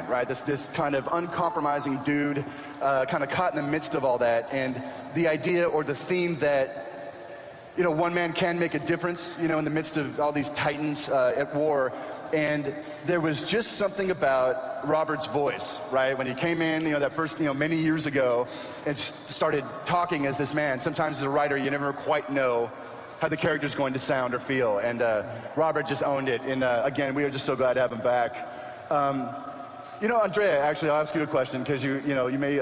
man, right? This kind of uncompromising dude, kind of caught in the midst of all that, and the idea or the theme that, you know, one man can make a difference, you know, in the midst of all these titans at war. And there was just something about Robert's voice, right? When he came in, you know, that first, you know, many years ago, and started talking as this man. Sometimes as a writer, you never quite know how the character's going to sound or feel. And Robert just owned it. And again, we are just so glad to have him back. You know, Andrea, actually, I'll ask you a question, because you may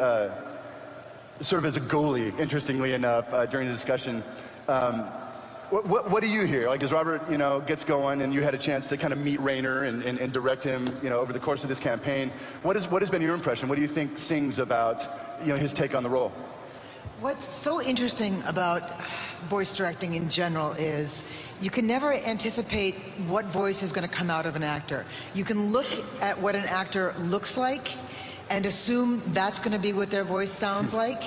serve as a goalie, interestingly enough, during the discussion. What do you hear? Like, as Robert, you know, gets going, and you had a chance to kind of meet Raynor and direct him, you know, over the course of this campaign, what has been your impression? What do you think sings about, you know, his take on the role? What's so interesting about voice directing in general is you can never anticipate what voice is going to come out of an actor. You can look at what an actor looks like and assume that's going to be what their voice sounds like.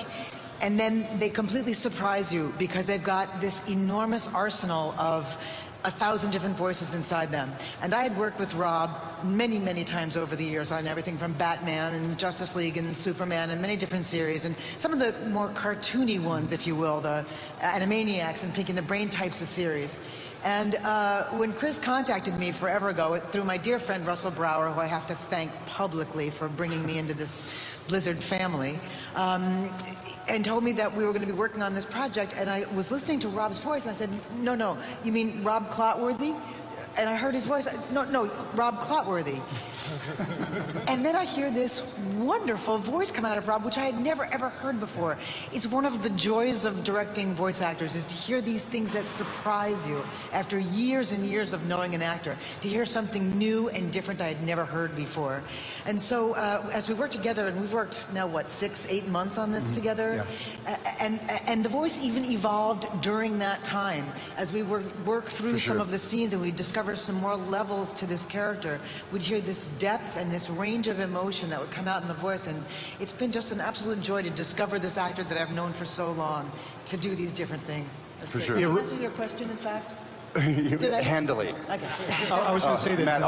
And then they completely surprise you because they've got this enormous arsenal of 1,000 different voices inside them. And I had worked with Rob many, many times over the years on everything from Batman and Justice League and Superman and many different series. And some of the more cartoony ones, if you will, the Animaniacs and Pinky and the Brain types of series. And when Chris contacted me forever ago, through my dear friend Russell Brower, who I have to thank publicly for bringing me into this Blizzard family, and told me that we were going to be working on this project, and I was listening to Rob's voice, and I said, no, you mean Rob Clotworthy? And I heard his voice, no, Rob Clotworthy. And then I hear this wonderful voice come out of Rob, which I had never, ever heard before. It's one of the joys of directing voice actors, is to hear these things that surprise you after years and years of knowing an actor, to hear something new and different I had never heard before. And so as we work together, and we've worked now, what, 6-8 months on this together? Yeah. And the voice even evolved during that time. As we work through some of the scenes and we discover some more levels to this character, we'd hear this depth and this range of emotion that would come out in the voice, and it's been just an absolute joy to discover this actor that I've known for so long to do these different things. That's for great. sure. Did I answer your question, in fact? Did I? Handily. Okay. I was going to say that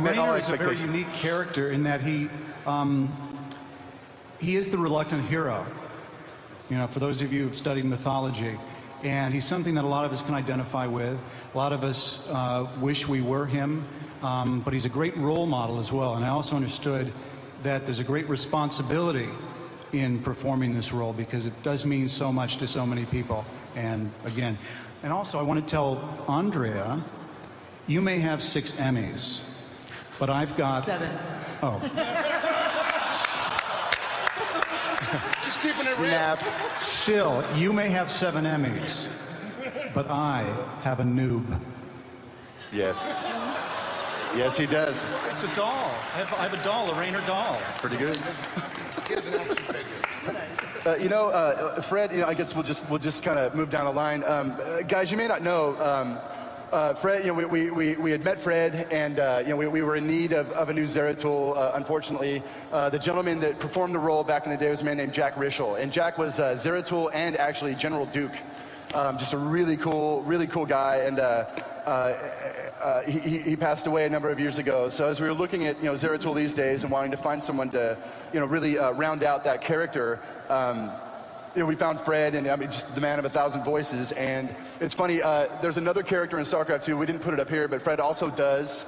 Raynor is a very unique character in that he is the reluctant hero. You know, for those of you who've studied mythology. And he's something that a lot of us can identify with. A lot of us wish we were him, but he's a great role model as well. And I also understood that there's a great responsibility in performing this role, because it does mean so much to so many people. And again, and also I want to tell Andrea, you may have 6 Emmys, but I've got 7. Oh. Just keeping it real. Still, you may have 7 Emmys, but I have a noob. Yes. Yes, he does. It's a doll. I have a doll, a Raynor doll. It's pretty good. He has an action figure. You know, Fred, you know, I guess we'll just kind of move down the line. Guys, you may not know, Fred, you know, we had met Fred, and you know, we were in need of a new Zeratul. Unfortunately, the gentleman that performed the role back in the day was a man named Jack Rischel, and Jack was Zeratul and actually General Duke. Just a really cool guy, and he passed away a number of years ago. So as we were looking at, you know, Zeratul these days and wanting to find someone to, you know, really round out that character, you know, we found Fred, and I mean, just the man of 1,000 voices. And it's funny, there's another character in Starcraft 2, we didn't put it up here, but Fred also does